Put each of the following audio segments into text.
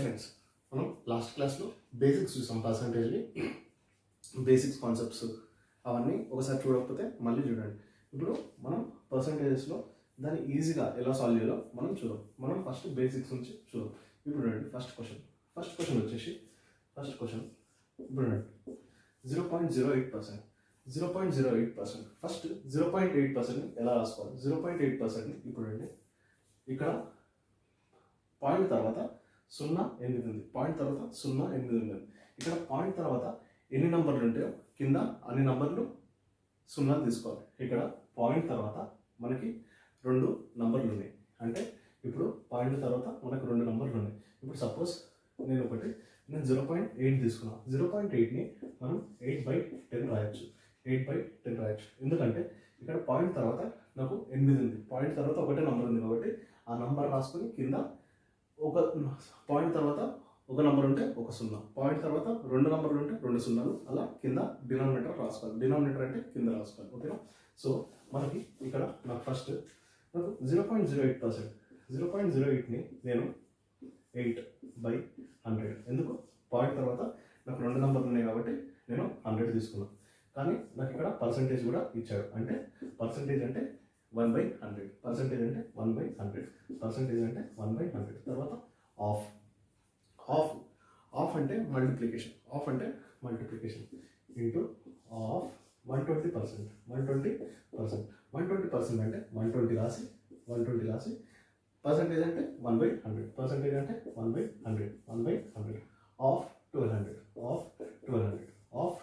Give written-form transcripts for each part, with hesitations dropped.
Friends, మనం last క్లాస్లో basics చూసాం. పర్సంటేజ్ని బేసిక్స్ కాన్సెప్ట్స్ అవన్నీ ఒకసారి చూడకపోతే మళ్ళీ చూడండి. ఇప్పుడు మనం పర్సంటేజెస్లో దాన్ని ఈజీగా ఎలా సాల్వ్ చేయాలో మనం చూద్దాం. మనం ఫస్ట్ బేసిక్స్ నుంచి చూద్దాం. ఇప్పుడు చూడండి, ఫస్ట్ క్వశ్చన్ వచ్చేసి ఇప్పుడు చూడండి 0.08%. 0.08%. ఫస్ట్ 0.8%ని ఎలా రాసుకోవాలి? 0.8%ని ఇప్పుడు చూడండి, ఇక్కడ పాయింట్ తర్వాత 0.8 ఉంది. పాయింట్ తర్వాత 0.8 ఉంది. ఇక్కడ పాయింట్ తర్వాత ఎన్ని నంబర్లు ఉంటాయో కింద అన్ని నంబర్లు 0 తీసుకోవాలి. ఇక్కడ పాయింట్ తర్వాత మనకి 2 నంబర్లు ఉన్నాయి. అంటే ఇప్పుడు పాయింట్ తర్వాత మనకు 2 నంబర్లు ఉన్నాయి. ఇప్పుడు సపోజ్ నేను 0.8 తీసుకున్నాను. 0.8ని మనం 8/10 రాయొచ్చు. 8/10 రాయొచ్చు. ఎందుకంటే ఇక్కడ పాయింట్ తర్వాత నాకు 8 ఉంది. పాయింట్ తర్వాత ఒకటే నంబర్ ఉంది కాబట్టి ఆ నంబర్ రాసుకొని కింద ఒక పాయింట్ తర్వాత ఒక నంబర్ ఉంటే ఒక 0, పాయింట్ తర్వాత 2 నంబర్లు ఉంటే 2 0లు, అలా కింద డినామినేటర్ రాసుకోవాలి. డినామినేటర్ అంటే కింద రాసుకోవాలి. ఓకేనా? సో మనకి ఇక్కడ నాకు ఫస్ట్ నాకు 0.08%. 0.08ని నేను 8/100. ఎందుకు? పాయింట్ తర్వాత నాకు 2 నంబర్లు ఉన్నాయి కాబట్టి నేను 100 తీసుకున్నాను. కానీ నాకు ఇక్కడ పర్సంటేజ్ కూడా ఇచ్చాడు. అంటే పర్సంటేజ్ అంటే 1/100. పర్సంటేజ్ అంటే 1/100. పర్సంటేజ్ అంటే 1/100. తర్వాత ఆఫ్ అంటే మల్టిప్లికేషన్. ఆఫ్ అంటే మల్టిప్లికేషన్ ఇంటూ ఆఫ్ 120%. 120% అంటే 120 రాసి పర్సంటేజ్ అంటే 1/100. పర్సంటేజ్ అంటే 1/100. ఆఫ్ 1200. ఆఫ్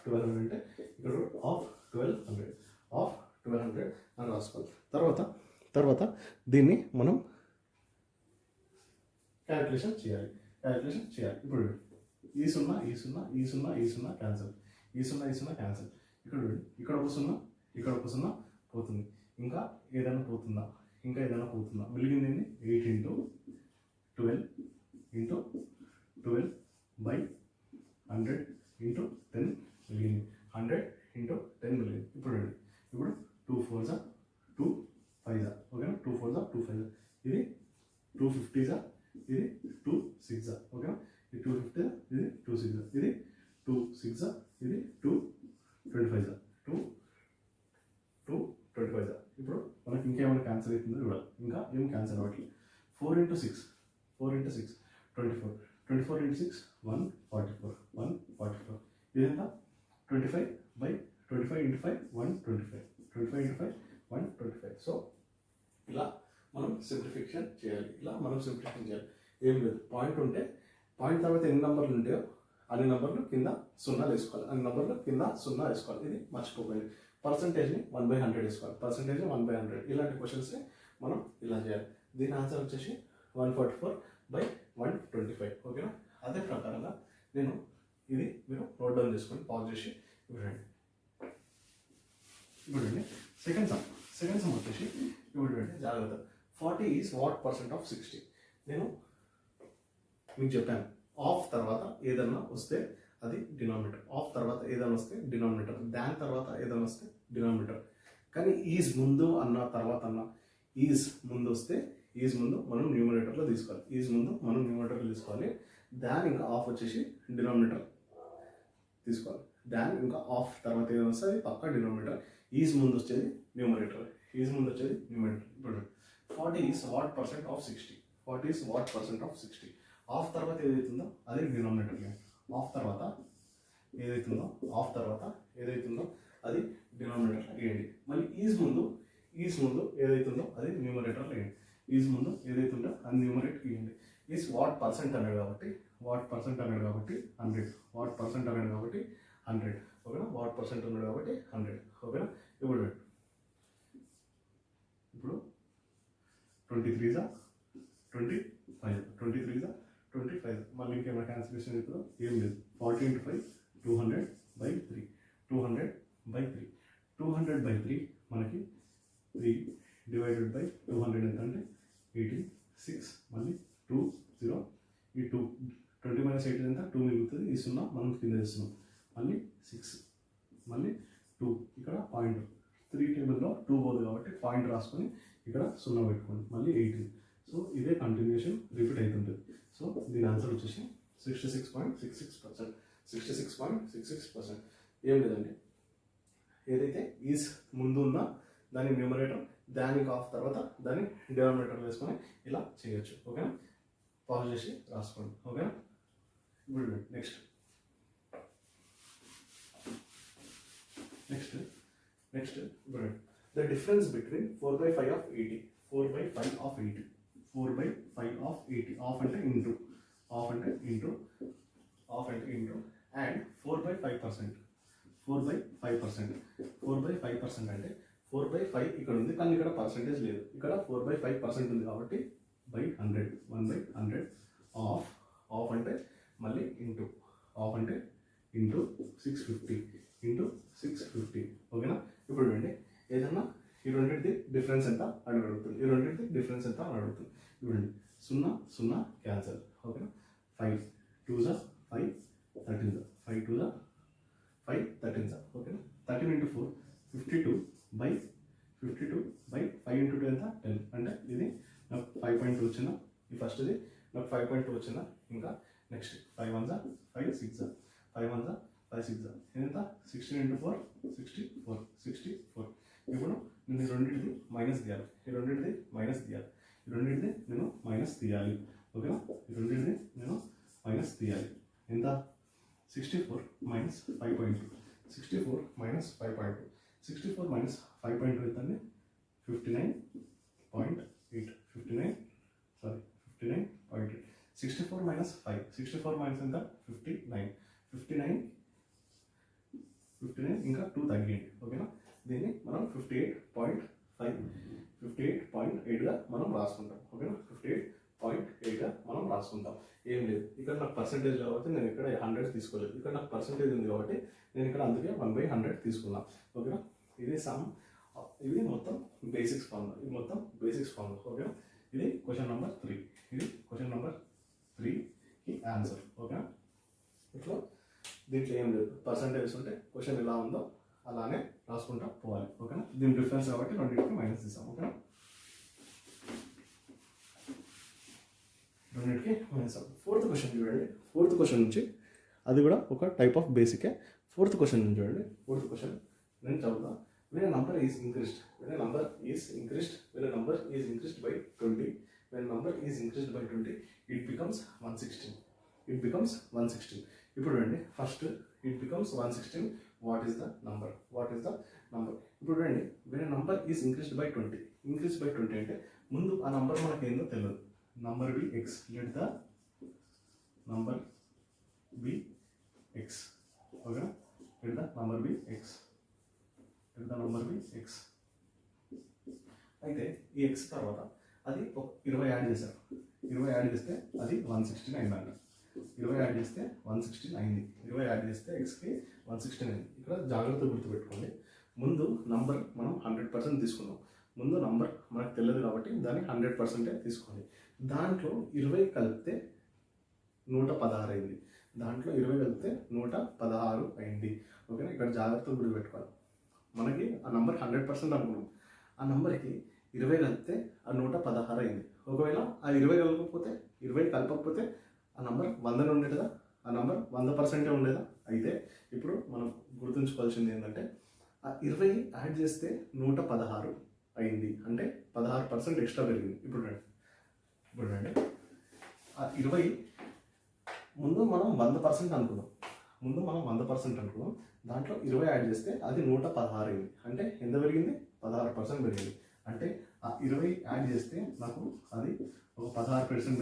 1200 అంటే ఇక్కడ ఆఫ్ 1200 అని రాసుకోవాలి. తర్వాత దీన్ని మనం క్యాలిక్యులేషన్ చేయాలి. ఇప్పుడు ఈ 0 క్యాన్సల్. ఈ 0 క్యాన్సల్. ఇక్కడ ఒక 0 పోతుంది. ఇంకా ఏదైనా పోతుందా? మిగిలింది 8 × 12 × 10 మిగిలింది. 100 × 10 మిగిలింది. ఇప్పుడు 2 4s 2 5s. ఓకేనా? 2 4s 2 5s. ఇది 2 50s. ఇది 2 6s. ఓకేనా? ఇది 2 50s. ఇది 2 6s. ఇది 2 6s. ఇది 2 25s. 2 25s. ఇప్పుడు మనకి ఇంకేమైనా క్యాన్సల్ అవుతుందో చూడాలి. ఇంకా ఏం క్యాన్సల్ అవ్వట్లేదు. 4 × 6 24. 24 × 6 144. ఇదంతా 25/25 × 5 125. 25 × 5 125. సో ఇలా మనం సింప్లిఫికేషన్ చేయాలి. ఏం లేదు, పాయింట్ ఉంటే పాయింట్ తర్వాత ఎన్ని నంబర్లు ఉంటాయో అన్ని నంబర్లు కింద 0 వేసుకోవాలి. ఇది మర్చిపోకండి. పర్సంటేజ్ని 1/100 వేసుకోవాలి. పర్సంటేజ్ని 1/100. ఇలాంటి క్వశ్చన్స్ని మనం ఇలా చేయాలి. దీని ఆన్సర్ వచ్చేసి 144/125. ఓకేనా? అదే ప్రకారంగా నేను ఇది మీరు నోట్ డౌన్ చేసుకొని పాజ్ చేసి చూడండి. సెకండ్ సమ్ వచ్చేసి ఇప్పుడు జాగ్రత్త. 40 ఈజ్ వాట్ % ఆఫ్ 60. నేను మీకు చెప్పాను, ఆఫ్ తర్వాత ఏదన్నా వస్తే అది డినామినేటర్. ఆఫ్ తర్వాత ఏదైనా వస్తే డినామినేటర్. దాని తర్వాత ఏదైనా వస్తే డినామినేటర్. కానీ ఈజ్ ముందు అన్న తర్వాత అన్న ఈజ్ ముందు వస్తే మనం న్యూమరేటర్లో తీసుకోవాలి. దాని ఇంకా ఆఫ్ వచ్చేసి డినామినేటర్ తీసుకోవాలి. దాని ఇంకా ఆఫ్ తర్వాత ఏదైనా వస్తే అది పక్కా డినామినేటర్. ఈజ్ ముందు వచ్చేది న్యూమరేటర్. ఇప్పుడు 40 is what % of 60. 40 is what % of 60. Of తర్వాత ఏదైతుందో అది డినామినేటర్. ఆఫ్ తర్వాత ఏదైతుందో అది డినామినేటర్ వేయండి. మళ్ళీ ఈజ్ ముందు ఏదైతుందో అది న్యూమరేటర్ వేయండి. ఈజ్ ముందు ఏదైతుందో అది న్యూమరేటర్ వేయండి. ఈజ్ వాట్ % అన్నాడు కాబట్టి 100. వాట్ % అన్నాడు కాబట్టి 100. ఓకేనా? వాట్ % అన్నాడు కాబట్టి 100. ఓకేనా? ఇప్పుడు 23s 25. మళ్ళీ ఇంకేమైనా క్యాన్సిలేషన్ అవుతుందో ఏం లేదు. 40 × 5 200/3. 200/3 మనకి 3/200 ఎంత అంటే 18. 6 మళ్ళీ 2 0. ఈ 2 20 - 8 ఎంత? 2 మిగులుతుంది. ఈ 0 మనం కింద వేస్తున్నాం. మళ్ళీ 6 మళ్ళీ 2. ఇక్కడ పాయింట్ 3 టేబుల్లో 2 పోదు కాబట్టి పాయింట్ రాసుకొని ఇక్కడ 0 పెట్టుకోండి. మళ్ళీ 18. సో ఇదే కంటిన్యూషన్ రిపీట్ అవుతుంటుంది. సో దీని ఆన్సర్ వచ్చేసి 66.66%. 66.66%. ఏం లేదండి, ఏదైతే ఈజ్ ముందు ఉన్న దాని న్యూమరేటర్ దానికి ఆఫ్ తర్వాత దాన్ని డినామినేటర్ వేసుకొని ఇలా చేయొచ్చు. ఓకేనా, పాజ్ చేసి రాసుకోండి. ఓకేనా, ఇప్పుడు నెక్స్ట్ ఇప్పుడు the difference between 4/5 of 80. 4/5 of 80. 4/5 of 80. Of అంటే ఇంటూ అండ్ 4/5%. 4/5%. 4/5% అంటే 4/5 ఇక్కడ ఉంది కానీ ఇక్కడ పర్సెంటేజ్ లేదు. ఇక్కడ 4/5% ఉంది కాబట్టి బై 100. 1/100 ఆఫ్ అంటే మళ్ళీ ఇంటూ 650. ఓకేనా, ఇప్పుడు చూడండి ఏదన్నా ఈ రెండింటిది డిఫరెన్స్ ఎంత అని అడుగుతుంది. చూడండి 0 0 క్యాన్సల్. ఓకేనా, 5 2 5 13 5 2 5 13. ఓకేనా, 13 into 4 52 by 5 into 2 ఎంత 10. అంటే ఇది నాకు 5.2 వచ్చిందా, ఈ ఫస్ట్ది నాకు 5.2 వచ్చిందా. ఇంకా నెక్స్ట్ 5 1 5 6 5 1 5 6 ఎంత 16 into 4 64. ఇప్పుడు నేను ఈ రెండింటిది మైనస్ తీయాలి. ఓకేనా, ఈ రెండింటిది నేను మైనస్ తీయాలి. ఎంత 64 minus 5.2. 64 minus 5.2. 64 minus 5.2 ఎంత అండి 59.8. 59.8. 64 minus 5. 64 minus ఎంత 59 ఇంకా 2 తగ్గింది. ఓకేనా, దీన్ని మనం 58.8గా మనం రాసుకుంటాం. ఓకేనా, 58.8గా మనం రాసుకుంటాం. ఏం లేదు, ఇక్కడ నాకు పర్సెంటేజ్ కాబట్టి నేను ఇక్కడ 100 తీసుకోలేదు. ఇక్కడ నాకు పర్సెంటేజ్ ఉంది కాబట్టి నేను ఇక్కడ అందుకే 1/100 తీసుకున్నాను. ఓకేనా, ఇది మొత్తం బేసిక్స్ ఫార్ములా. ఓకేనా, ఇది క్వశ్చన్ నెంబర్ 3కి ఆన్సర్. ఓకేనా, ఇట్లా దీంట్లో ఏం లేదు, పర్సెంటేజ్ ఉంటే క్వశ్చన్ ఎలా ఉందో అలానే రాసుకుంటా పోవాలి. ఓకేనా, దీని డిఫరెన్స్ కాబట్టి రెండింటికి మైనస్ తీసాం. ఓకేనా, రెండింటికి మైనస్. ఫోర్త్ క్వశ్చన్ చూడండి. ఫోర్త్ క్వశ్చన్ నుంచి అది కూడా ఒక టైప్ ఆఫ్ బేసికే. ఫోర్త్ క్వశ్చన్ నుంచి చూడండి. ఫోర్త్ క్వశ్చన్ నేను చదువుతా. when a number is increased by 20, when number is increased by 20, it becomes 116. ఇప్పుడు రండి, first it becomes 116. what is the number? ఇప్పుడు రండి, when a number is increased by 20 అంటే ముందు ఆ నంబర్ మనకి ఏందో తెలియదు. Number be x. let the number be x. ఓకేనా, let the number be x. అయితే ఈ x తర్వాత అది 20 యాడ్ చేశారు. 20 యాడ్ చేస్తే అది 116 అయిందంట. 20 యాడ్ చేస్తే 116 అయింది. 20 యాడ్ చేస్తే xకి 116 అయింది. ఇక్కడ జాగ్రత్త గుర్తుపెట్టుకోండి, ముందు నంబర్ మనం 100% తీసుకున్నాం. ముందు నంబర్ మనకు తెలియదు కాబట్టి దాన్ని 100% తీసుకోండి. దాంట్లో 20 కలిపితే 116 అయింది. 116 అయింది. ఓకేనా, ఇక్కడ జాగ్రత్త గుర్తుపెట్టుకోవాలి. మనకి ఆ నంబర్ 100% అనుకున్నాం. ఆ నంబర్కి 20 కలిపితే ఆ 116 అయింది. ఒకవేళ ఆ 20 కలపకపోతే ఆ నంబర్ 100 ఉండేదా, ఆ నంబర్ 100% ఉండేదా. అయితే ఇప్పుడు మనం గుర్తుంచుకోవాల్సింది ఏంటంటే ఆ 20 యాడ్ చేస్తే 116 అయింది, అంటే 16% ఎక్స్ట్రా పెరిగింది. ఇప్పుడు రండి, ఆ 20 ముందు మనం 100% అనుకున్నాం. దాంట్లో 20 యాడ్ చేస్తే అది 116 అయింది, అంటే ఎంత పెరిగింది 16% పెరిగింది. అంటే ఆ 20 యాడ్ చేస్తే నాకు అది ఒక 16%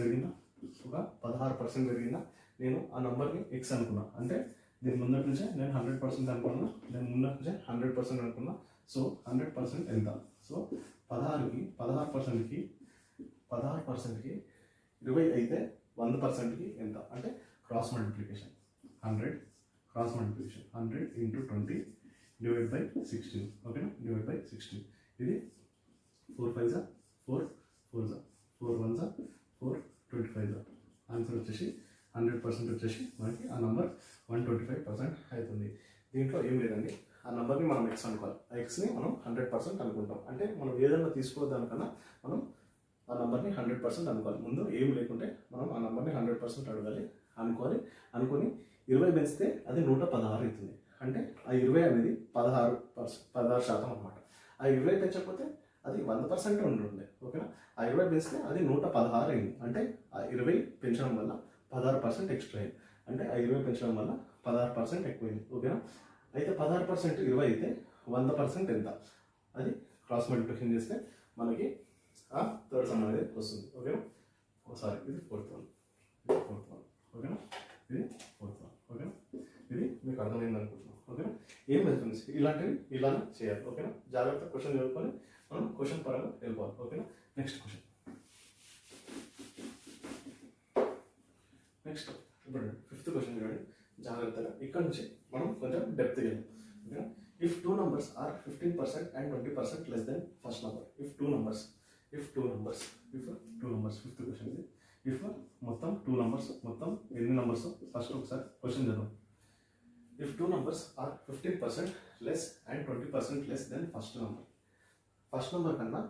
పెరిగిందా, నేను ఆ నంబర్ని ఎక్స్ అనుకున్నా, అంటే దీని ముందటి నుంచే నేను 100% అనుకున్నా, సో 100% ఎంత. సో 16కి 20 అయితే 100%కి ఎంత అంటే cross multiplication 100 into 20 divided by 16. ఓకేనా, డివైడ్ బై 16. ఇది 4 5 4 4 4 1 4 25. ఆన్సర్ వచ్చేసి 100% వచ్చేసి మనకి ఆ నంబర్ 125% అవుతుంది. దీంట్లో ఏం లేదండి, ఆ నెంబర్ని మనం ఎక్స్ అనుకోవాలి. ఆ ఎక్స్ని మనం 100% అనుకుంటాం. అంటే మనం ఏదైనా తీసుకోవడానికన్నా మనం ఆ నెంబర్ని 100% అనుకోవాలి. ముందు ఏం లేకుంటే మనం ఆ నెంబర్ని 100% అడగాలి, అనుకొని 20 పెంచితే అది 116 అవుతుంది. అంటే ఆ 20 అనేది 16% అనమాట. ఆ 20 పెంచకపోతే అది 100% ఉంటుండే. ఓకేనా? ఆ 20 పెంచితే అది 116 అయింది. అంటే ఆ 20 పెంచడం వల్ల 16% ఎక్స్ట్రా అయింది. అంటే ఆ 20 పెంచడం వల్ల 16% ఎక్కువైంది. ఓకేనా? అయితే 16% 20 అయితే 100% ఎంత? అది క్రాస్ మల్టిప్లికేషన్ చేస్తే మనకి ఆ థర్డ్ సమ్ అనేది వస్తుంది. ఓకేనా? సారీ, ఇది ఫోర్త్ వన్. ఓకేనా? ఇది ఫోర్త్ వన్. ఓకేనా? ఇది మీకు అర్థమైంది అనుకుంటున్నాం. ఓకేనా? ఏం లేదు ఫ్రెండ్స్, ఇలాంటివి ఇలానే చేయాలి. ఓకేనా? జాగ్రత్త క్వశ్చన్ చదువుకొని మనం క్వశ్చన్ పరంగా వెళ్ళిపోవాలి. ఓకేనా? Next question. నెక్స్ట్ ఇప్పుడు 5th క్వశ్చన్ చూడండి జాగ్రత్తగా. ఇక్కడ నుంచి మనం కొంచెం డెప్త్ వెళ్ళాం. ఓకేనా? If two numbers are 15% and 20% less than first number. If two numbers 5th question ఇది. ఇఫ్ మొత్తం టూ నంబర్స్, మొత్తం ఎన్ని నంబర్స్ ఫస్ట్ ఒకసారి క్వశ్చన్ చదువు. If two numbers are 15% less and 20% less than first number. First number కన్నా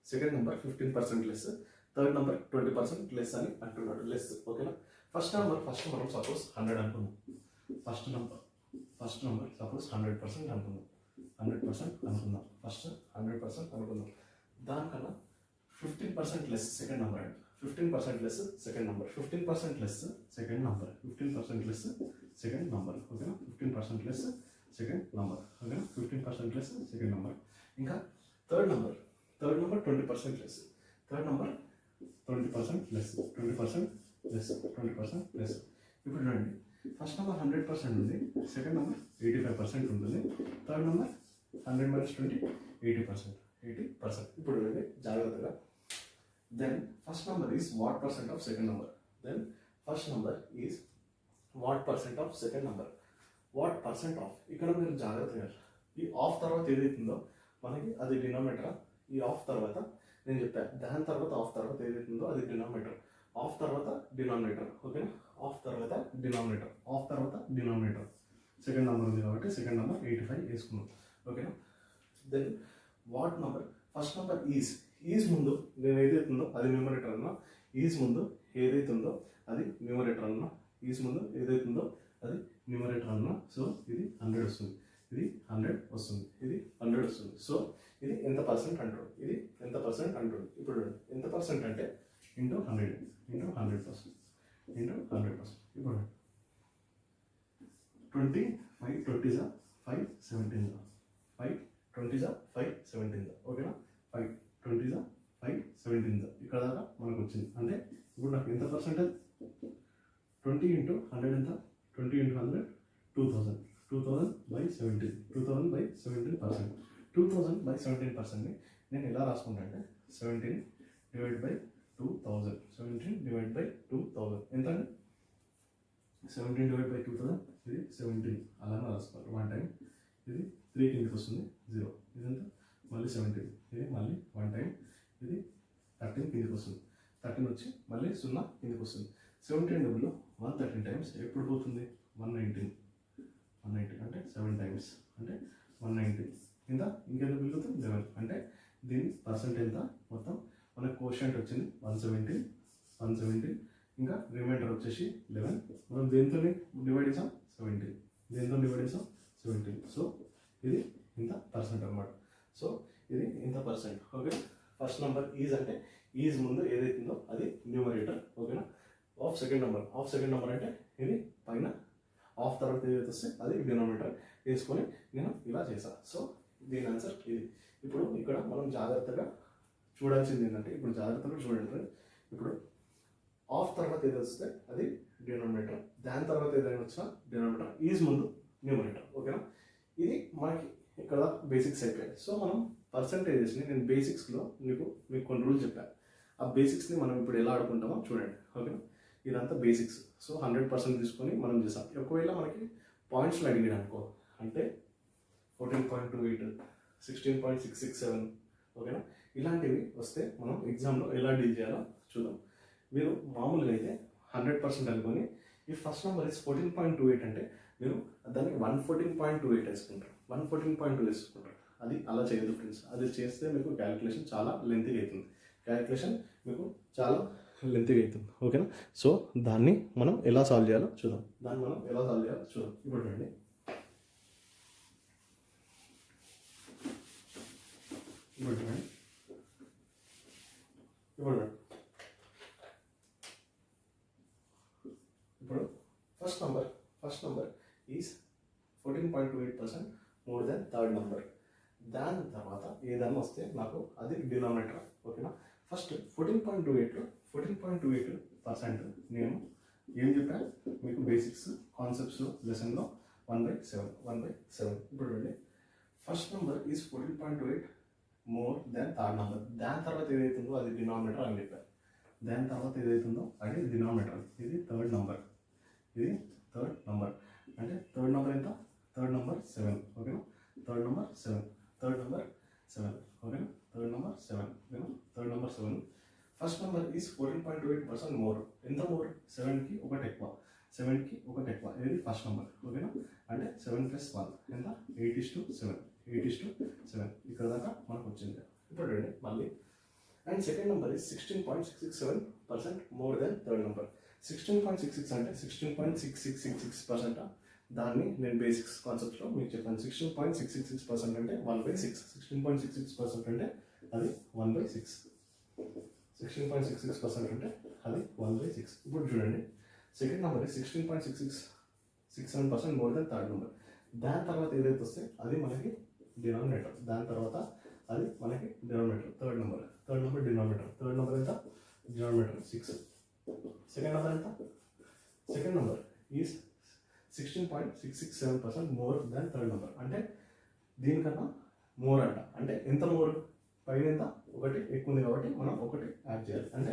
second number 15% less, third number 20% less అని అంటున్నాడు. Less. ఓకేనా? ఫస్ట్ మనం సపోజ్ 100 అనుకుందాం. ఫస్ట్ నంబర్ సపోజ్ 100% అనుకుందాం. 100% అనుకుందాం. ఫస్ట్ 100% అనుకుందాం. దానికన్నా 15% లెస్ సెకండ్ నంబర్ అండి. 15% less second number. 15% less second number. 15% less second number. ఓకేనా? 15% లెస్ సెకండ్ నంబర్. ఓకేనా? 15% లెస్ సెకండ్ నంబర్. ఇంకా third number 20% less. Third number 20% less. 20% less. ఇప్పుడు చూడండి, ఫస్ట్ నెంబర్ 100% ఉంది, సెకండ్ నెంబర్ 85% ఉంటుంది, థర్డ్ నెంబర్ 100 - 20 80%. ఇప్పుడు చూడండి జాగ్రత్తగా. Then first number is what percent of second number. What percent of. ఇక్కడ మీరు జాగ్రత్తగా ఈ ఆఫ్ తర్వాత ఏదైతుందో మనకి అది డినామినేటర్. ఈ ఆఫ్ తర్వాత నేను చెప్పాను, దాని తర్వాత ఆఫ్ తర్వాత ఏదైతుందో అది డినామినేటర్. ఆఫ్ తర్వాత డినామినేటర్. ఓకేనా? ఆఫ్ తర్వాత డినామినేటర్. సెకండ్ నెంబర్ ఉంది కాబట్టి సెకండ్ నెంబర్ 85 వేసుకున్నాం. ఓకేనా? Then what number. First number is ముందు నేను ఏదైతుందో అది న్యూమరేటర్ అన్నా, ఈజ్ ముందు ఏదైతుందో అది న్యూమరేటర్ అన్నా, సో ఇది 100 వస్తుంది, ఇది 100 వస్తుంది, ఇది 100 వస్తుంది. సో ఇది ఎంత పర్సెంట్ అంటాడు, ఇది ఎంత పర్సెంట్ అంటాడు. ఇప్పుడు ఎంత పర్సెంట్ అంటే ఇంటూ 100 ఇంటూ 100%. ఇప్పుడు 20 5 20 5 17 5 20 5 17. ఓకేనా? 5 20 5 17 ఇక్కడ దాకా మనకు వచ్చింది. అంటే ఇప్పుడు నాకు ఎంత పర్సెంటేజ్? 20 × 100 ఎంత? 20 × 100 2000. 2000/17. 2000/17%. 2000/17%ని నేను ఎలా రాసుకుంటా అంటే 17 / 2000. 17 / 2000 ఎంత అండి? 17 / 2000 ఇది 17 అలానే రాసుకోవాలి. 1 టైం ఇది 3 కిందకి వస్తుంది 0. ఇదంతా మళ్ళీ 17, ఇది మళ్ళీ 1 టైం ఇది 13 కిందకి వస్తుంది. 13 వచ్చి మళ్ళీ 0 కిందకి వస్తుంది. 17 డబుల్ 113 టైమ్స్ ఎప్పుడు పోతుంది? 119 అంటే 7 టైమ్స్ అంటే 119 కింద ఇంకెంత మిగులుతుంది? 11. అంటే దీని పర్సెంట్ ఎంత? మొత్తం మనకు కోషంట్ వచ్చింది 117. ఇంకా రిమైండర్ వచ్చేసి 11. మనం దేంతో డివైడ్ చేసాం? 17. దేంతో డివైడ్ చేసాం? 17. సో ఇది ఇంత పర్సెంట్ అనమాట. సో ఇది ఇంత percent. Okay? First number is అంటే ఈజ్ ముందు ఏదైతుందో అది న్యూమరేటర్. ఓకేనా? ఆఫ్ సెకండ్ నెంబర్ అంటే ఇది పైన, ఆఫ్ తర్వాత ఏదైతే వస్తే అది డినామినేటర్ వేసుకొని నేను ఇలా చేశాను. సో దీని ఆన్సర్ ఇది. ఇప్పుడు ఇక్కడ మనం జాగ్రత్తగా చూడాల్సింది ఏంటంటే, ఇప్పుడు జాగ్రత్తగా చూడండి. ఇప్పుడు ఆఫ్ తర్వాత ఏదైతే వస్తే అది డినామినేటర్, దాని తర్వాత ఏదైనా వచ్చినా డినామినేటర్, ఈజ్ ముందు న్యూమరేటర్. ఓకేనా? ఇది మనకి ఇక్కడ బేసిక్స్ అయిపోయాయి. సో మనం పర్సంటేజెస్ని నేను బేసిక్స్లో మీకు కొన్ని రూల్స్ చెప్పాను. ఆ బేసిక్స్ని మనం ఇప్పుడు ఎలా ఆడుకుంటామో చూడండి. ఓకేనా? ఇదంతా బేసిక్స్. సో 100% తీసుకొని మనం చేస్తాం. ఒకవేళ మనకి పాయింట్స్లో అడిగాడు అనుకో, అంటే 14.28 16.667 ఓకేనా, ఇలాంటివి వస్తే మనం ఎగ్జామ్లో ఎలా డీల్ చేయాలో చూద్దాం. మీరు మామూలుగా అయితే 100% అనుకొని ఈ ఫస్ట్ నెంబర్ ఇస్ 14.28 అంటే మీరు దాన్ని 114.28 వేసుకుంటారు. 114.2 వేసుకుంటారు. అది అలా చేయదు ఫ్రెండ్స్. అది చేస్తే మీకు క్యాలిక్యులేషన్ చాలా లెంతీగా అవుతుంది. క్యాలిక్యులేషన్ మీకు చాలా లెంతీగా అవుతుంది. ఓకేనా? సో దాన్ని మనం ఎలా సాల్వ్ చేయాలో చూద్దాం. ఇప్పుడు రండి. ఇప్పుడు first number is 14.28% more than third number. దాని తర్వాత ఏదైనా వస్తే నాకు అది డినామినేటర్. ఓకేనా? ఫస్ట్ 14.28% నేను ఏం చెప్పాను మీకు బేసిక్స్ కాన్సెప్ట్స్ లెసన్లో 1/7. ఇప్పుడు రండి. First number is 14.28 more than third number. దాని తర్వాత ఏదైతుందో అది డినామినేటర్ అని చెప్పారు. దాని తర్వాత ఏదైతుందో అది డినామినేటర్. ఇది థర్డ్ నంబర్ అంటే థర్డ్ నంబర్ ఎంత? Third number 7. ఓకేనా? థర్డ్ నంబర్ 7 ఓకేనా? Third number 7. First number is 14.28% more. ఎంత మోర్? 7కి ఒకటి ఎక్కువ. ఇది ఫస్ట్ నంబర్. ఓకేనా? అంటే 7 + 1 ఎంత? 8:7. ఇక్కడ దాకా మనకు వచ్చింది. ఇప్పుడు రండి మళ్ళీ. And second number is 16.667% more than third number. 16.66 అంటే 16.6666%. దాన్ని నేను బేసిక్స్ కాన్సెప్ట్స్లో మీకు చెప్పాను. 16.666% అంటే 1/6. 16.66% అంటే అది 1/6. 16.66% అంటే అది 1/6. ఇప్పుడు చూడండి, second number 16.6667% more than third number. దాని తర్వాత ఏదైతే వస్తే అది మనకి denominator. Third number denominator. Third number ఎంత? డినామినేటర్ 6. సెకండ్ నెంబర్ ఎంత? Second number is 16.667% more than third number. అంటే దీనికన్నా మోర్ అంట. అంటే ఎంత మోర్? పైన ఎంత? ఒకటి ఎక్కువ ఉంది కాబట్టి మనం ఒకటి యాడ్ చేయాలి. అంటే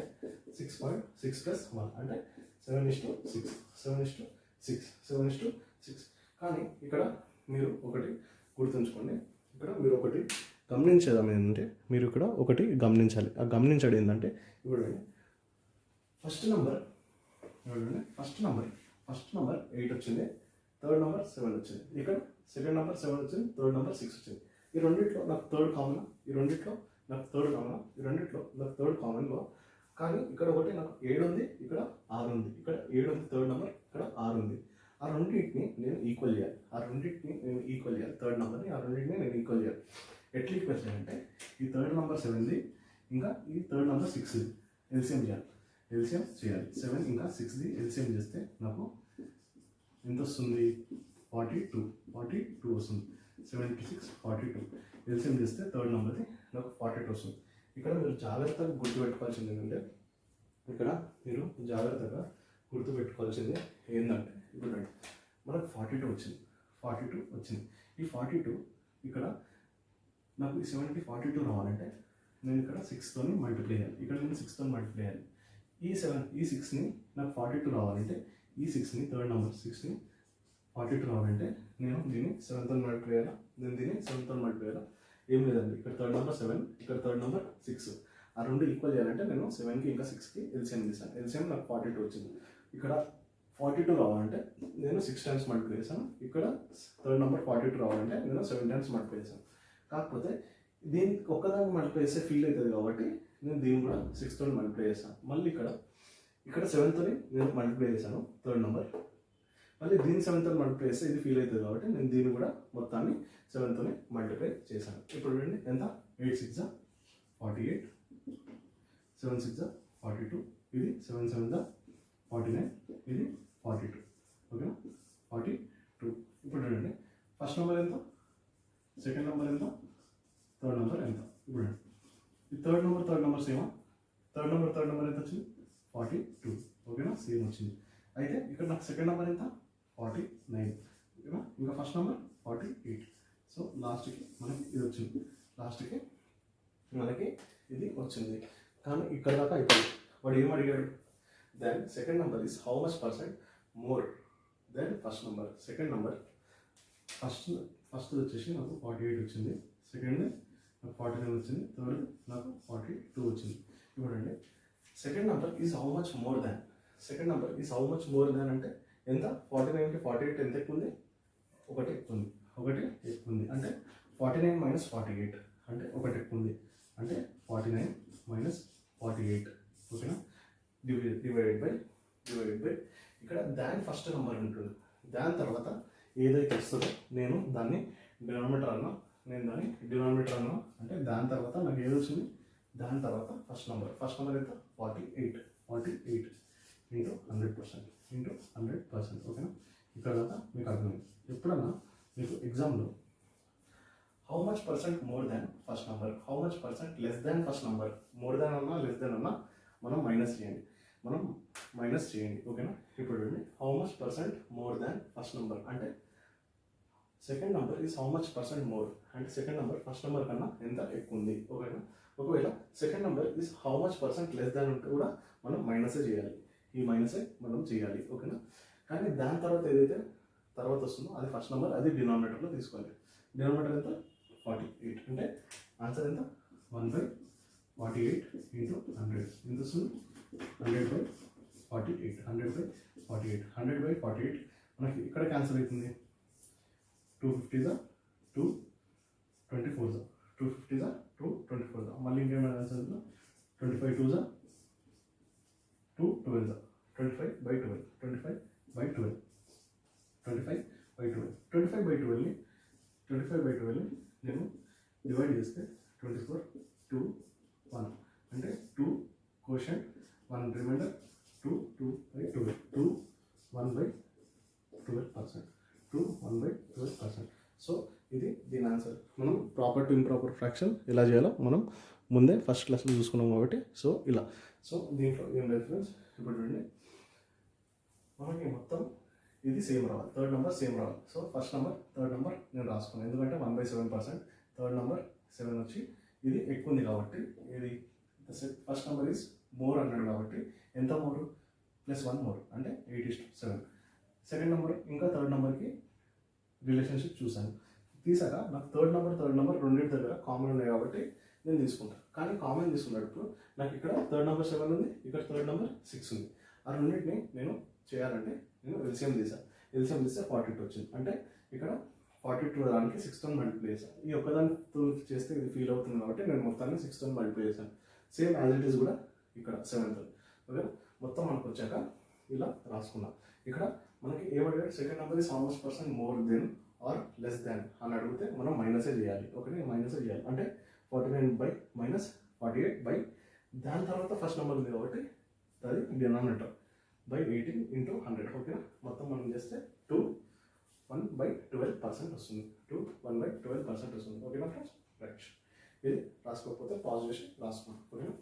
6.6 + 1 అంటే 7:6. కానీ ఇక్కడ మీరు ఒకటి గుర్తుంచుకోండి. ఇక్కడ మీరు ఒకటి గమనించేది ఏంటంటే, మీరు ఇక్కడ ఒకటి గమనించాలి. ఆ గమనించడం ఏంటంటే, ఇప్పుడు ఫస్ట్ నెంబర్ 8 వచ్చింది, థర్డ్ నెంబర్ 7 వచ్చింది. ఇక్కడ సెకండ్ నెంబర్ 7 వచ్చింది, థర్డ్ నెంబర్ 6 వచ్చింది. ఈ రెండిట్లో నాకు థర్డ్ కామన్. కానీ ఇక్కడ ఒకటి నాకు 7 ఉంది, ఇక్కడ 6 ఉంది. ఇక్కడ 7 ఉంది థర్డ్ నెంబర్, ఇక్కడ 6 ఉంది. ఆ రెండింటిని నేను ఈక్వల్ చేయాలి. థర్డ్ నెంబర్ని ఆ రెండింటిని నేను ఈక్వల్ చేయాలి. ఎట్లా ఈక్వల్ చేయాలంటే, ఈ థర్డ్ నెంబర్ 7ది ఇంకా ఈ థర్డ్ నెంబర్ 6ది ఎల్సిఎం చేయాలి. 7 ఇంకా 6ది ఎల్సిఎం చేస్తే నాకు ఎంత వస్తుంది? 42 వస్తుంది. 76 42 ఎల్సిఎం చేస్తే థర్డ్ నెంబర్ది నాకు 42 వస్తుంది. ఇక్కడ మీరు జాగ్రత్తగా గుర్తుపెట్టుకోవాల్సింది ఏంటంటే, ఏంటంటే ఇప్పుడు మనకు 42 వచ్చింది. ఈ 42 ఇక్కడ నాకు ఈ 7కి 42 రావాలంటే నేను ఇక్కడ 6తో మల్టిప్లై చేయాలి. ఈ 6ని నాకు 42 రావాలంటే, ఈ 6ని థర్డ్ నెంబర్ 6ని 42 రావాలంటే నేను దీన్ని 7తో మల్టిప్లై చేయాలా? ఏం లేదండి. ఇక్కడ థర్డ్ నెంబర్ 7, ఇక్కడ థర్డ్ నెంబర్ 6. ఆ రెండు ఈక్వల్ చేయాలంటే నేను 7కి ఇంకా 6కి ఎల్సిఎం తీసాను. ఎల్సిఎం నాకు 42 వచ్చింది. ఇక్కడ 42 రావాలంటే నేను 6 టైమ్స్ మల్టిప్లై చేశాను. ఇక్కడ థర్డ్ నెంబర్ 42 రావాలంటే నేను 7 టైమ్స్ మల్టిప్లై చేశాను. కాకపోతే దీనికి ఒక్కదానికి మల్టిప్లై చేస్తే ఫీల్ అవుతుంది కాబట్టి నేను దీన్ని కూడా 6తో మల్టిప్లై చేశాను. మళ్ళీ ఇక్కడ 7తో నేను మల్టిప్లై చేశాను థర్డ్ నెంబర్. మళ్ళీ దీన్ని 7తో మల్టిప్లై చేస్తే ఇది ఫీల్ అవుతుంది కాబట్టి నేను దీన్ని కూడా మొత్తాన్ని 7తో మల్టిప్లై చేశాను. ఇప్పుడు చూడండి ఎంత? 8 6 48, 7 6 42, ఇది 7 7 49, ఇది 42. ఓకేనా? 42. ఇప్పుడు చూడండి, ఫస్ట్ నెంబర్ ఎంత? సెకండ్ నెంబర్ ఎంత? థర్డ్ నెంబర్ ఎంత? ఇప్పుడు ఈ థర్డ్ నెంబర్ సేమా? థర్డ్ నెంబర్ ఎంత వచ్చింది? 42. ఓకేనా? సేమ్ వచ్చింది. అయితే ఇక్కడ నాకు సెకండ్ నెంబర్ ఎంత? 49. ఓకేనా? ఇంకా ఫస్ట్ నెంబర్ 48. సో లాస్ట్కి మనకి ఇది వచ్చింది. కానీ ఇక్కడ దాకా అయిపోయింది. వాడు ఏం అడిగాడు? Then second number is how much % more than first number. Second number first వచ్చేసి నాకు 48 వచ్చింది, సెకండ్ నాకు 49 వచ్చింది, థర్డ్ నాకు 42 వచ్చింది. చూడండి, second number is how much more than. అంటే ఎంత? 49కి 48 ఎంత ఎక్కువ ఉంది? ఒకటి ఎక్కువ ఉంది. అంటే 49 - 48 అంటే ఒకటి ఎక్కువ ఉంది. అంటే 49 - 48 ఓకేనా. డివైడెడ్ బై ఇక్కడ దాని ఫస్ట్ నెంబర్ ఉంటుంది, దాని తర్వాత ఏదైతే వస్తుందో నేను దాన్ని డినామినేటర్ అన్నా, అంటే దాని తర్వాత నాకు ఏది వచ్చింది, దాని తర్వాత ఫస్ట్ నెంబర్ ఎంత 48 ఇంటూ 100% ఓకేనా. ఇక్కడ దాకా మీకు అర్థమైంది. ఎప్పుడన్నా మీకు ఎగ్జామ్లో how much percent more than first number, how much percent less than first number, more than అన్నా లెస్ దాన్ అన్నా మనం మైనస్ చేయండి ఓకేనా. ఇప్పుడు చూడండి, how much percent more than first number అంటే second number is how much percent more అంటే second number first number కన్నా ఎంత ఎక్కువ ఉంది ఓకేనా. ఒకవేళ second number is how much percent less than ఉంటే కూడా మనం మైనసే చేయాలి, ఈ మైనసే మనం చేయాలి ఓకేనా. కానీ దాని తర్వాత ఏదైతే తర్వాత వస్తుందో అది ఫస్ట్ నెంబర్, అది డినామినేటర్లో తీసుకోవాలి. డినామినేటర్ ఎంత 48 అంటే ఆన్సర్ ఎంత 1/48 ఇంటూ 100 ఎంత వస్తుంది 100/48 మనకి ఇక్కడ క్యాన్సిల్ అవుతుంది. 250 మళ్ళీ ఇంకేమైనా ఆన్సర్ 25 2 25/12 నేను డివైడ్ చేస్తే 24 2 1 అంటే 2 క్వశ్చన్ 1 రిమైండర్ 2/12 1/12%. సో ఇది దీని ఆన్సర్. మనం ప్రాపర్ టు ఇంప్రాపర్ ఫ్రాక్షన్ ఎలా చేయాలో మనం ముందే ఫస్ట్ క్లాస్లో చూసుకున్నాం కాబట్టి సో ఇలా. సో దీంట్లో ఏం లేదు ఫ్రెండ్స్, ఇప్పుడు చూడండి మనకి మొత్తం ఇది సేమ్ రావాలి, థర్డ్ నెంబర్ సేమ్ రావాలి. సో థర్డ్ నెంబర్ నేను రాసుకున్నాను, ఎందుకంటే 1/7%, థర్డ్ నెంబర్ 7 వచ్చి ఇది ఎక్కువ ఉంది కాబట్టి ఇది ఫస్ట్ నెంబర్ ఈజ్ మోర్ అన్నాడు కాబట్టి ఎంత మోర్ +1 మోర్ అంటే 8:7. సెకండ్ నెంబర్ ఇంకా థర్డ్ నెంబర్కి రిలేషన్షిప్ చూశాను, తీసాక నాకు థర్డ్ నెంబర్ రెండింటి దగ్గర కామన్ ఉన్నాయి కాబట్టి నేను తీసుకుంటాను. కానీ కామన్ తీసుకున్నప్పుడు నాకు ఇక్కడ థర్డ్ నెంబర్ 7 ఉంది, ఇక్కడ థర్డ్ నెంబర్ 6 ఉంది. ఆ రెండింటిని నేను చేయాలంటే నేను ఎల్సిఎం తీసాను, ఎల్సిఎం తీస్తే 42 వచ్చింది. అంటే ఇక్కడ 42 దానికి 6తో మల్టిప్లై చేశాను. ఈ ఒక్కదానితో చేస్తే ఇది ఫీల్ అవుతుంది కాబట్టి నేను మొత్తాన్ని 6తో మల్టిప్లై చేశాను. సేమ్ యాజ్ ఇట్ ఈస్ కూడా ఇక్కడ 7తో ఓకే. మొత్తం మనకు వచ్చాక ఇలా రాసుకున్నాం. ఇక్కడ మనకి ఏమడిగాడు, second number is how much percent more than or less than అని అడిగితే మనం మైనసే చేయాలి ఓకే. మైనసే చేయాలి అంటే 49/-48 దాని తర్వాత ఫస్ట్ నెంబర్ ఉంది కాబట్టి అది డినామినేటర్ /18 ఇంటూ 100 ఓకేనా. మొత్తం మనం చేస్తే 1/12% వస్తుంది, 1/12% వస్తుంది ఓకేనా ఫ్రెండ్స్. రైట్, ఇది రాసుకోకపోతే పాజ్ చేసి రాసుకున్నాం ఓకేనా.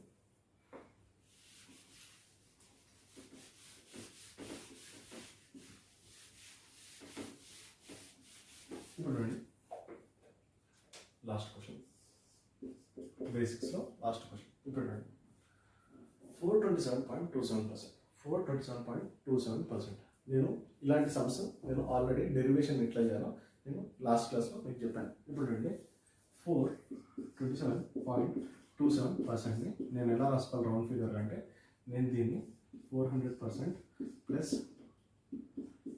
ఇప్పుడు చూడండి లాస్ట్ క్వశ్చన్, బేసిక్స్లో లాస్ట్ క్వశ్చన్. ఇప్పుడు చూడండి 427.27%. నేను ఇలాంటి సమ్స్ నేను ఆల్రెడీ డెరివేషన్ ఎట్లా చేయాలో నేను లాస్ట్ క్లాస్లో మీకు చెప్పాను. ఇప్పుడు చూడండి 427.27%ని నేను ఎలా రాసుకోవాలి రౌండ్ ఫిగర్ అంటే నేను దీన్ని 400% ప్లస్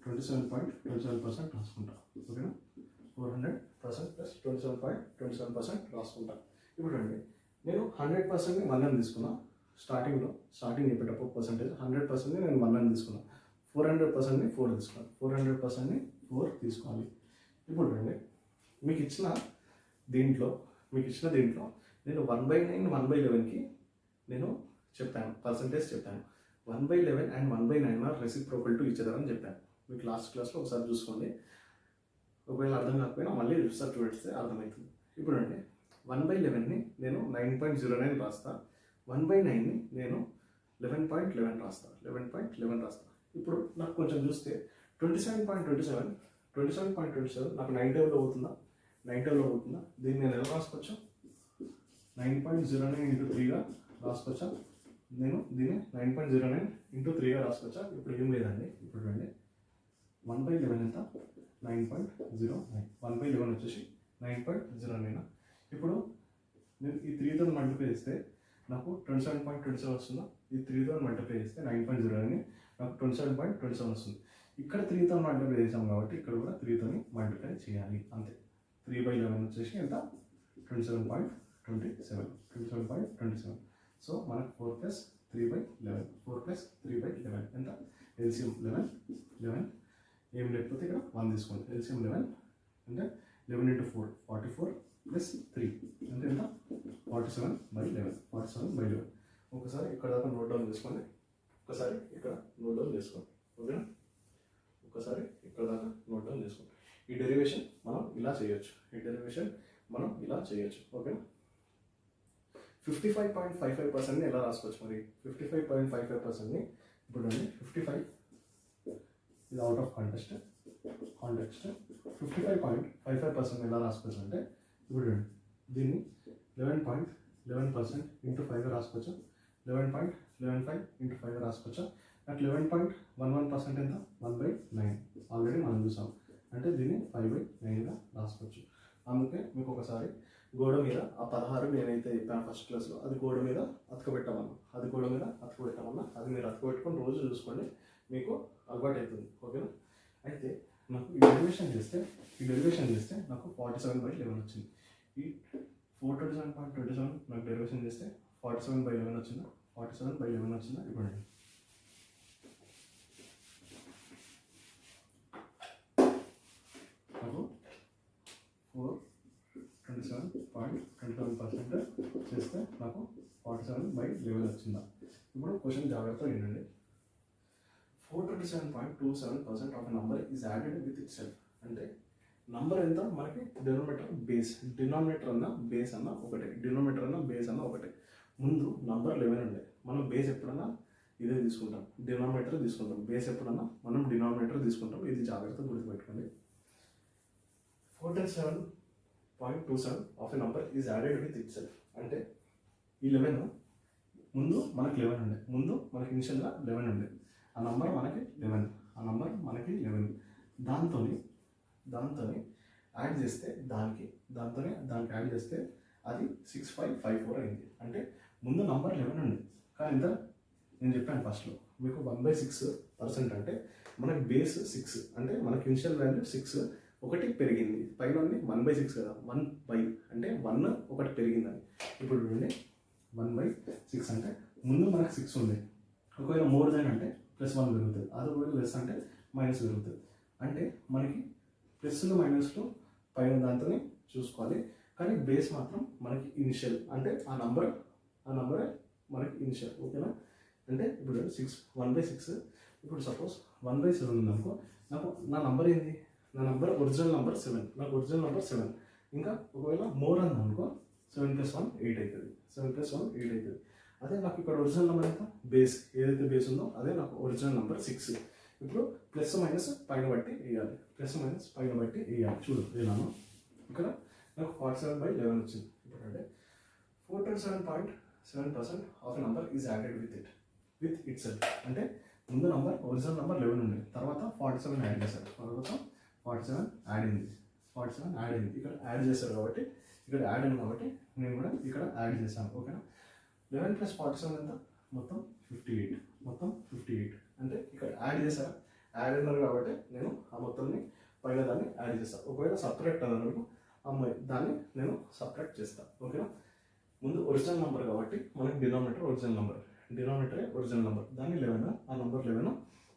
27.27% రాసుకుంటా ఓకేనా. 400% ప్లస్ 27.27% రాసుకుంటా. ఇప్పుడు చూడండి నేను 100%ని 1 అని తీసుకున్నా, స్టార్టింగ్ చెప్పేటప్పుడు పర్సెంటేజ్ 100%ని నేను 1 అని తీసుకున్నా, 400%ని 4 తీసుకున్నాను, 400%ని 4 తీసుకోవాలి. ఇప్పుడు చూడండి మీకు ఇచ్చిన దీంట్లో నేను 1/9 1/11కి నేను చెప్పాను, పర్సంటేజ్ చెప్పాను. 1/11 and 1/9 are reciprocal to each other అని చెప్పాను. మీకు లాస్ట్ క్లాస్లో ఒకసారి చూసుకోండి, ఒకవేళ అర్థం కాకపోయినా మళ్ళీ ఒకసారి చూస్తే అర్థమవుతుంది. ఇప్పుడు అండి 1/11ని నేను 9.09 రాస్తా, 1/9ని నేను 11.11 రాస్తా. ఇప్పుడు నాకు కొంచెం చూస్తే 27.27 నాకు 9 టేబుల్లో పోతుందా, దీన్ని నేను ఎలా రాసుకోవచ్చు, 9.09 × 3గా రాసుకోవచ్చా, నేను దీన్ని 9.09 × 3గా రాసుకోవచ్చా. ఇప్పుడు ఏం లేదండి, ఇప్పుడు చూడండి 1/11 ఎంత 9.09, 1/11 వచ్చేసి 9.09. ఇప్పుడు నేను ఈ 3తో మల్టిప్లై చేస్తే నాకు 27.27 వస్తుందా, ఈ 3తో మల్టిప్లై చేస్తే 9.09 నాకు 27.27 వస్తుంది. ఇక్కడ 3తో మల్టిప్లై చేసాం కాబట్టి ఇక్కడ కూడా 3తో మల్టిప్లై చేయాలి అంతే. 3/11 వచ్చేసి ఎంత 27.27. సో మనకు 4+3/11, 4+3/11 ఎంత? ఎల్సిఎం 11 ఏం లేకపోతే ఇక్కడ 1 తీసుకోండి. ఎల్సిఎం 11 అంటే 11 × 4 44 + 3 అంటే ఎంత? 47/11, 47/11. ఒకసారి ఇక్కడ దాకా నోట్ డౌన్ చేసుకోండి, ఒకసారి ఇక్కడ నోట్ డౌన్ చేసుకోండి. ఓకేనా? ఒకసారి ఇక్కడ దాకా నోట్ డౌన్ చేసుకోండి. ఈ డెరివేషన్ మనం ఇలా చేయొచ్చు, ఓకేనా? 55.55%ని ఎలా రాసుకోవచ్చు మరి? 55.55%ని ఇప్పుడు 55 ఇది అవుట్ ఆఫ్ కాంటెక్స్ట్ 55.55% ఎలా రాసుకోవచ్చు అంటే ఇప్పుడు దీన్ని 11.11% × 5 రాసుకోవచ్చు, 11.11 × 5 రాసుకోవచ్చు. అట్ 11.11% ఎంత? 1/9 ఆల్రెడీ మనం చూసాం, అంటే దీన్ని 5/9గా రాసుకోవచ్చు. అందుకే మీకు ఒకసారి గోడ మీద ఆ 16 నేనైతే చెప్పాను ఫస్ట్ క్లాస్లో, అది గోడ మీద అతకబెట్టమన్నా, అది మీరు అతకబెట్టుకొని రోజు చూసుకోండి, మీకు అలవాటు అవుతుంది. ఓకేనా? అయితే నాకు ఈ డెరివేషన్ చేస్తే నాకు 47/11 వచ్చింది. ఈ 427.27 నాకు డెరివేషన్ చేస్తే 47/11 వచ్చిందా? 47/11 వచ్చిందా? ఇప్పుడు నాకు 427.27% చేస్తే నాకు 47/11 వచ్చిందా? ఇప్పుడు క్వశ్చన్ జాగ్రత్తగా వినండి. 427.27% of number is added with it self. అంటే నంబర్ ఎంత? మనకి డినామినేటర్ అన్న బేస్ అన్న ఒకటే. ముందు నంబర్ 11 ఉండే, మనం బేస్ ఎప్పుడన్నా ఇదే తీసుకుంటాం, డినామినేటర్ తీసుకుంటాం. బేస్ ఎప్పుడన్నా మనం డినామినేటర్ తీసుకుంటాం. ఇది జాగ్రత్తగా గుర్తుపెట్టుకోండి. 427.27 of a number is added with it self. అంటే ఈ 11 ముందు మనకి 11 ఉండే, ఇనిషియల్గా 11 ఉండే. ఆ నంబర్ మనకి 11, దాంతో యాడ్ చేస్తే దానికి యాడ్ చేస్తే అది 6554 అయింది. అంటే ముందు నంబర్ 11 ఉంది, కానీ ఇంత నేను చెప్పాను ఫస్ట్లో మీకు 1/6% అంటే మనకి బేస్ 6, అంటే మనకి ఇనిషియల్ వాల్యూ 6 ఒకటి పెరిగింది, పైన 1/6 కదా, 1 అంటే 1 ఒకటి పెరిగిందని. ఇప్పుడు 1/6 అంటే ముందు మనకు 6 ఉంది, ఒకవేళ మోర్ దెన్ అంటే +1 పెరుగుతుంది, అది ఒకవేళ లెస్ అంటే మైనస్ పెరుగుతుంది. అంటే మనకి ప్లస్లు మైనస్లు పైన దాంతోనే చూసుకోవాలి, కానీ బేస్ మాత్రం మనకి ఇనిషియల్, అంటే ఆ నంబరే మనకి ఇనిషియల్. ఓకేనా? అంటే ఇప్పుడు 1/6. ఇప్పుడు సపోజ్ 1/7 ఉందనుకో, నా నంబర్ ఏంది? Original number 7. ఇంకా ఒకవేళ మోర్ ఉందనుకో 7 + 1 8 అవుతుంది, 7 + 1 8 అవుతుంది. అదే నాకు ఇక్కడ ఒరిజినల్ నెంబర్ ఎంత? బేస్ ఏదైతే బేస్ ఉందో అదే నాకు ఒరిజినల్ నెంబర్ 6. ఇప్పుడు ప్లస్ మైనస్ పైన బట్టి వేయాలి, చూడు వేలాను. ఇక్కడ నాకు 47/11 వచ్చింది. ఇప్పుడు అంటే 427.7% of a number is added with it self. అంటే ముందు ఒరిజినల్ నెంబర్ 11 ఉంది, తర్వాత 47 యాడ్ చేశారు, 47 యాడ్ అయింది. ఇక్కడ యాడ్ చేశారు కాబట్టి, నేను కూడా ఇక్కడ యాడ్ చేశాను. ఓకేనా? 11 + 47 ఎంత? మొత్తం 58. అంటే ఇక్కడ యాడ్ చేశారా? యాడ్ అన్నారు కాబట్టి నేను ఆ మొత్తాన్ని పైన దాన్ని యాడ్ చేస్తాను. ఒకవేళ సబ్ట్రాక్ట్ అన్నారు అమ్మాయి, దాన్ని నేను సబ్ట్రాక్ట్ చేస్తాను. ఓకేనా? ముందు ఒరిజినల్ నెంబర్ కాబట్టి మనకి డినామినేటరే ఒరిజినల్ నెంబర్, దాన్ని 11, ఆ నెంబర్ 11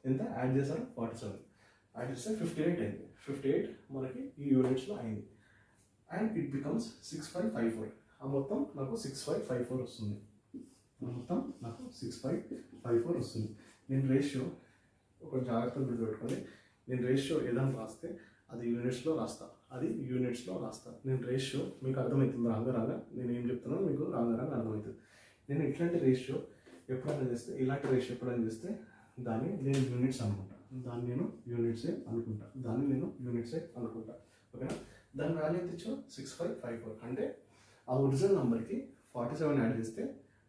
ఎంత యాడ్ చేశారు? 47 యాడ్ చేస్తే 58 అయింది. 58 మనకి ఈ యూనిట్స్లో అయింది. And it becomes 6554. ఆ మొత్తం నాకు 6554 వస్తుంది. నేను రేషియో ఒక జాగ్రత్తగా గుర్తుపెట్టుకొని, నేను రేషియో ఏదైనా రాస్తే అది యూనిట్స్లో రాస్తా, నేను రేషియో మీకు అర్థమవుతుంది రాగా నేను ఏం చెప్తున్నానో మీకు రాగా అర్థమవుతుంది. నేను ఇట్లాంటి రేషియో ఎప్పుడైనా చేస్తే దాన్ని నేను యూనిట్స్ అనుకుంటా, నేను యూనిట్సే అనుకుంటా. ఓకేనా? దాని వాల్యూ ఎంత ఇచ్చో 6554. అంటే ఆ ఒరిజినల్ నెంబర్కి 47 యాడ్ చేస్తే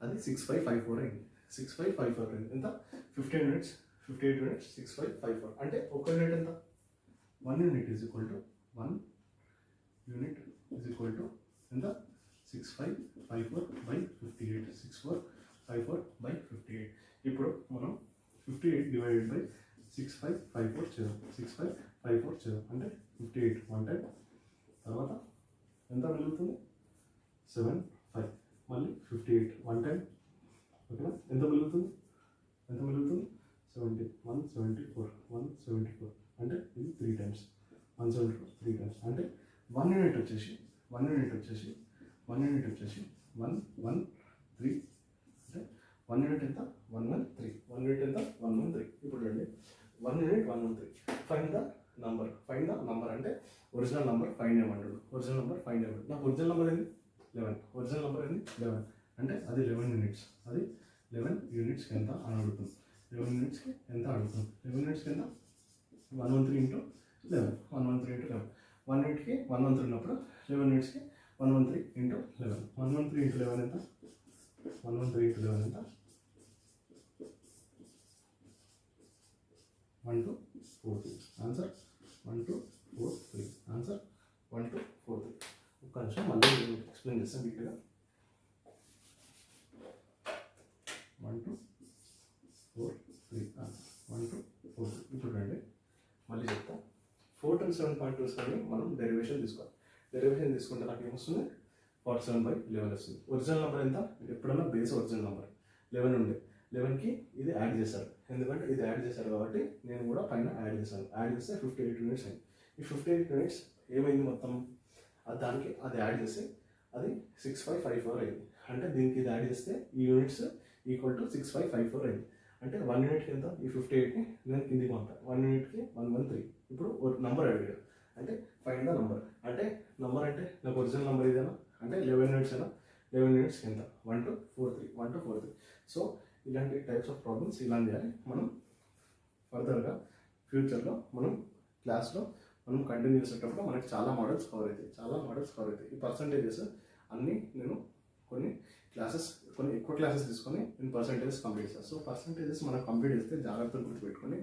అది 6554 అయింది. 6554 అయింది. ఎంత? 58 యూనిట్స్, 6554. అంటే ఒక యూనిట్ ఎంత? 1 యూనిట్ ఈజ్ ఈక్వల్ టు ఎంత? 6554/58. 6454/58. ఇప్పుడు మనం 58 డివైడెడ్ బై 6554 చేద్దాం. 6554 చేద్దాం అంటే 58 1 టైం, తర్వాత ఎంత మిగులుతుంది? 75. మళ్ళీ 58 1 టైం, ఓకేనా? ఎంత మిగులుతుంది 70, 174 174 అంటే ఇది 3 టైమ్స్ 174 3 టైమ్స్ అంటే 1 యూనిట్ వచ్చేసి 1 యూనిట్ వచ్చేసి 113 అంటే 1 యూనిట్ ఎంత 113 1 యూనిట్ ఎంత 113. ఇప్పుడు చూడండి 1 యూనిట్ 113. ఫైండ్ ద నంబర్ అంటే ఒరిజినల్ నంబర్ ఫైండ్ చేయమంటాడు. ఒరిజినల్ నంబర్ ఫైండ్ చేయమంటాడు. నాకు ఒరిజినల్ నంబర్ ఏంది 11. ఒరిజినల్ నంబర్ ఏంది 11 అంటే అది 11 యూనిట్స్. అది 11 యూనిట్స్కి ఎంత అని అడుగుతుంది. 11 యూనిట్స్కి ఎంత అడుగుతుంది. 11 యూనిట్స్కి ఎంత 113 ఇంటూ 11 113 ఇంటూ 11. 1 యూనిట్కి 113 ఉన్నప్పుడు 11 యూనిట్స్కి 113 ఇంటూ 11 113 ఇంటూ 11 ఎంత 113 ఇంటూ 11 ఎంత 1243. ఆన్సర్ 1243. ఆన్సర్ 1243. ఒక్క నిమిషం మళ్ళీ ఎక్స్ప్లెయిన్ చేస్తాను నీట్గా. 1243 ఆన్సర్ 1243. ఇప్పుడు రండి మళ్ళీ చెప్తా. 427.27 మనం డెరివేషన్ తీసుకోవాలి. డెరివేషన్ తీసుకుంటే నాకు ఏమొస్తుంది 47/11 వస్తుంది. ఒరిజినల్ నెంబర్ ఎంత ఎప్పుడన్నా బేస్ ఒరిజినల్ నెంబర్ 11 ఉండే 11కి ఇది యాడ్ చేశారు. ఎందుకంటే ఇది యాడ్ చేశారు కాబట్టి నేను కూడా పైన యాడ్ చేశాను. యాడ్ చేస్తే 58 యూనిట్స్ అయింది. ఈ 58 యూనిట్స్ ఏమైంది మొత్తం దానికి అది యాడ్ చేసి అది 6554 అయింది. అంటే దీనికి ఇది యాడ్ చేస్తే ఈ యూనిట్స్ ఈక్వల్ టు 6554 అయింది. అంటే 1 యూనిట్కి ఎంత ఈ 58ని నేను కిందికి పంపాను. 1 యూనిట్కి 113. ఇప్పుడు నంబర్ అడిగాడు అంటే ఫైండ్ ద నంబర్ అంటే నంబర్ అంటే నాకు ఒరిజినల్ నెంబర్ ఇదేనా అంటే 11 యూనిట్స్ అయినా 11 యూనిట్స్కి ఎంత 1243. సో ఇలాంటి టైప్స్ ఆఫ్ ప్రాబ్లమ్స్ ఇలా చేయాలి. మనం ఫర్దర్గా ఫ్యూచర్లో మనం క్లాస్లో మనం కంటిన్యూ చేసేటప్పుడు మనకి చాలా మోడల్స్ కవర్ అవుతాయి. ఈ పర్సంటేజెస్ అన్నీ నేను కొన్ని ఎక్కువ క్లాసెస్ తీసుకొని నేను పర్సంటేజెస్ కంప్లీట్ చేస్తాను. సో పర్సంటేజెస్ మనం కంప్లీట్ చేస్తే జాగ్రత్తగా గుర్తుపెట్టుకొని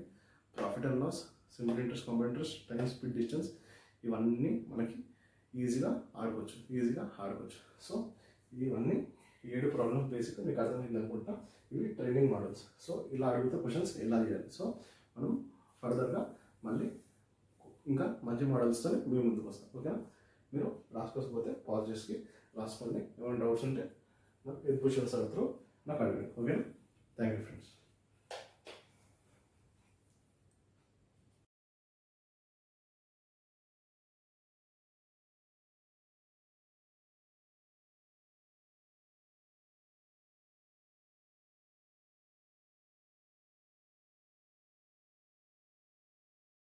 profit and loss, simple interest, compound interest, time, speed, distance ఇవన్నీ మనకి ఈజీగా ఆడుకోవచ్చు. సో ఇవన్నీ 7 ప్రాబ్లమ్స్ బేసిక్గా మీకు అర్థమైంది అనుకుంటా. ఇవి ట్రైనింగ్ మోడల్స్. సో ఇలా అడిగితే క్వశ్చన్స్ ఎలా చేయాలి. సో మనం ఫర్దర్గా మళ్ళీ ఇంకా మంచి మోడల్స్తో మేము ముందుకు వస్తాం. ఓకేనా? మీరు రాసుకోకపోతే పాజ్ చేసి రాసుకోండి. ఏమైనా డౌట్స్ ఉంటే నాకు ఎప్పుడు సార్ త్రూ నాకు అడగండి. ఓకేనా? Thank you friends.